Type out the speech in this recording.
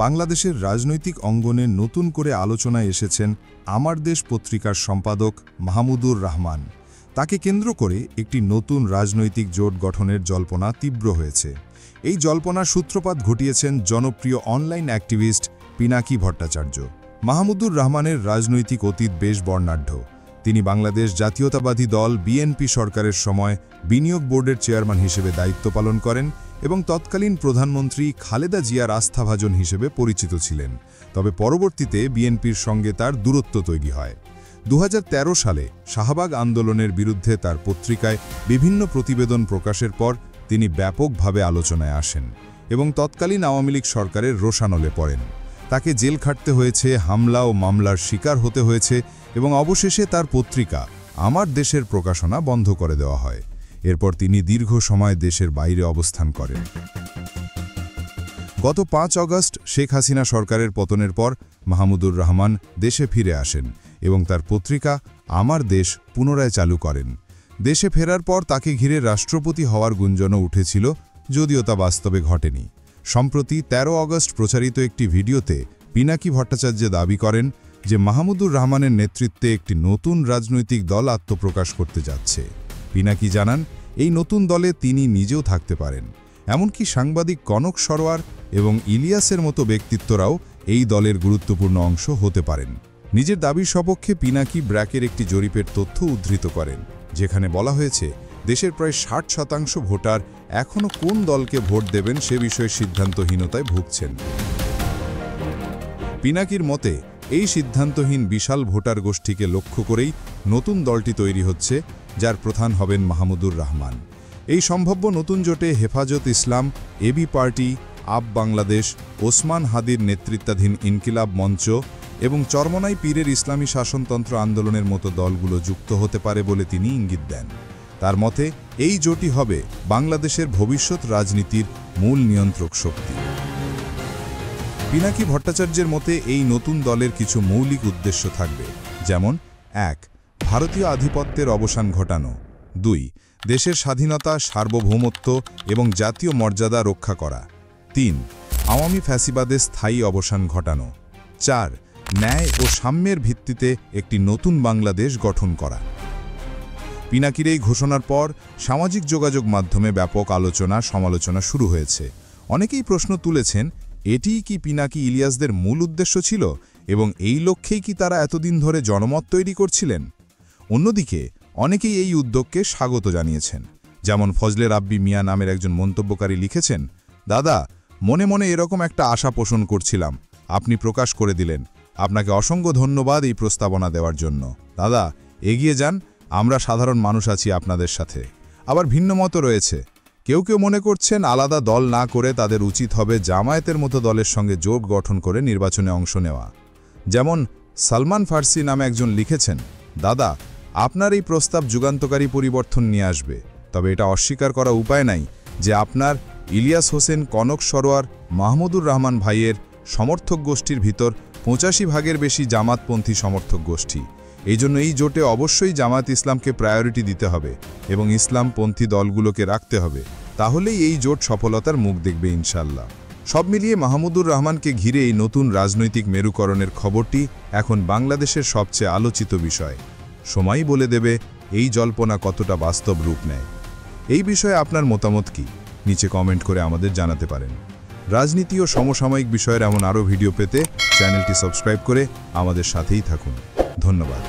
বাংলাদেশের রাজনৈতিক অঙ্গনে নতুন করে আলোচনায় এসেছেন আমার দেশ পত্রিকার সম্পাদক মাহমুদুর রহমান। তাকে কেন্দ্র করে একটি নতুন রাজনৈতিক জোট গঠনের জল্পনা তীব্র হয়েছে। এই জল্পনার সূত্রপাত ঘটিয়েছেন জনপ্রিয় অনলাইন অ্যাক্টিভিস্ট পিনাকি ভট্টাচার্য। মাহমুদুর রহমানের রাজনৈতিক অতীত বেশ বর্ণাঢ্য। তিনি বাংলাদেশ জাতীয়তাবাদী দল বিএনপি সরকারের সময় বিনিয়োগ বোর্ডের চেয়ারম্যান হিসেবে দায়িত্ব পালন করেন এবং তৎকালীন প্রধানমন্ত্রী খালেদা জিয়ার আস্থাভাজন হিসেবে পরিচিত ছিলেন। তবে পরবর্তীতে বিএনপির সঙ্গে তার দূরত্ব তৈরি হয়। 2013 সালে শাহবাগ আন্দোলনের বিরুদ্ধে তার পত্রিকায় বিভিন্ন প্রতিবেদন প্রকাশের পর তিনি ব্যাপকভাবে আলোচনায় আসেন এবং তৎকালীন আওয়ামী লীগ সরকারের রোষানলে পড়েন। তাকে জেল খাটতে হয়েছে, হামলা ও মামলার শিকার হতে হয়েছে এবং অবশেষে তার পত্রিকা আমার দেশের প্রকাশনা বন্ধ করে দেওয়া হয়। এরপর তিনি দীর্ঘ সময় দেশের বাইরে অবস্থান করেন। গত 5 অগস্ট শেখ হাসিনা সরকারের পতনের পর মাহমুদুর রহমান দেশে ফিরে আসেন এবং তার পত্রিকা আমার দেশ পুনরায় চালু করেন। দেশে ফেরার পর তাকে ঘিরে রাষ্ট্রপতি হওয়ার গুঞ্জনও উঠেছিল, যদিও তা বাস্তবে ঘটেনি। সম্প্রতি 13 অগস্ট প্রচারিত একটি ভিডিওতে পিনাকি ভট্টাচার্য দাবি করেন যে মাহমুদুর রহমানের নেতৃত্বে একটি নতুন রাজনৈতিক দল আত্মপ্রকাশ করতে যাচ্ছে। পিনাকি জানান, এই নতুন দলে তিনি নিজেও থাকতে পারেন। এমনকি সাংবাদিক কনক সরোয়ার এবং ইলিয়াসের মতো ব্যক্তিত্বরাও এই দলের গুরুত্বপূর্ণ অংশ হতে পারেন। নিজের দাবির সপক্ষে পিনাকি ব্র্যাকের একটি জরিপের তথ্য উদ্ধৃত করেন, যেখানে বলা হয়েছে দেশের প্রায় 60% ভোটার এখনও কোন দলকে ভোট দেবেন সে বিষয়ে সিদ্ধান্তহীনতায় ভুগছেন। পিনাকির মতে এই সিদ্ধান্তহীন বিশাল ভোটার গোষ্ঠীকে লক্ষ্য করেই নতুন দলটি তৈরি হচ্ছে, যার প্রধান হবেন মাহমুদুর রহমান। এই সম্ভাব্য নতুন জোটে হেফাজত ইসলাম, এবি পার্টি, আপ বাংলাদেশ, ওসমান হাদির নেতৃত্বাধীন ইনকিলাব মঞ্চ এবং চরমনাই পীরের ইসলামী শাসনতন্ত্র আন্দোলনের মতো দলগুলো যুক্ত হতে পারে বলে তিনি ইঙ্গিত দেন। তার মতে এই জোটই হবে বাংলাদেশের ভবিষ্যৎ রাজনীতির মূল নিয়ন্ত্রক শক্তি। পিনাকি ভট্টাচার্যের মতে এই নতুন দলের কিছু মৌলিক উদ্দেশ্য থাকবে, যেমন 1. ভারতীয় আধিপত্যের অবসান ঘটানো, 2. দেশের স্বাধীনতা, সার্বভৌমত্ব এবং জাতীয় মর্যাদা রক্ষা করা, 3. আওয়ামী ফ্যাসিবাদের স্থায়ী অবসান ঘটানো, 4. ন্যায় ও সাম্যের ভিত্তিতে একটি নতুন বাংলাদেশ গঠন করা। পিনাকির এই ঘোষণার পর সামাজিক যোগাযোগ মাধ্যমে ব্যাপক আলোচনা সমালোচনা শুরু হয়েছে। অনেকেই প্রশ্ন তুলেছেন, এটিই কি পিনাকি ইলিয়াসদের মূল উদ্দেশ্য ছিল এবং এই লক্ষ্যেই কি তারা এতদিন ধরে জনমত তৈরি করছিলেন? অন্যদিকে অনেকেই এই উদ্যোগকে স্বাগত জানিয়েছেন। যেমন ফজলে রাব্বি মিয়া নামের একজন মন্তব্যকারী লিখেছেন, দাদা, মনে মনে এরকম একটা আশা পোষণ করছিলাম, আপনি প্রকাশ করে দিলেন। আপনাকে অসংখ্য ধন্যবাদ এই প্রস্তাবনা দেওয়ার জন্য। দাদা, এগিয়ে যান, আমরা সাধারণ মানুষ আছি আপনাদের সাথে। আবার ভিন্ন মত রয়েছে। কেউ কেউ মনে করছেন আলাদা দল না করে তাদের উচিত হবে জামায়াতের মতো দলের সঙ্গে জোট গঠন করে নির্বাচনে অংশ নেওয়া। যেমন সালমান ফার্সি নামে একজন লিখেছেন, দাদা, আপনার এই প্রস্তাব যুগান্তকারী পরিবর্তন নিয়ে আসবে, তবে এটা অস্বীকার করা উপায় নাই যে আপনার ইলিয়াস হোসেন, কনক সরোয়ার, মাহমুদুর রহমান ভাইয়ের সমর্থক গোষ্ঠীর ভিতর 85% বেশি জামাতপন্থী সমর্থক গোষ্ঠী। এই জন্য এই জোটে অবশ্যই জামাত ইসলামকে প্রায়োরিটি দিতে হবে এবং ইসলামপন্থী দলগুলোকে রাখতে হবে। তাহলেই এই জোট সফলতার মুখ দেখবে ইনশাল্লাহ। সব মিলিয়ে মাহমুদুর রহমানকে ঘিরে এই নতুন রাজনৈতিক মেরুকরণের খবরটি এখন বাংলাদেশের সবচেয়ে আলোচিত বিষয়। সময়ই বলে দেবে এই জল্পনা কতটা বাস্তব রূপ নেয়। এই বিষয়ে আপনার মতামত কি? নিচে কমেন্ট করে আমাদের জানাতে পারেন। রাজনীতি ও সমসাময়িক বিষয়ের এমন আরও ভিডিও পেতে চ্যানেলটি সাবস্ক্রাইব করে আমাদের সাথেই থাকুন। ধন্যবাদ।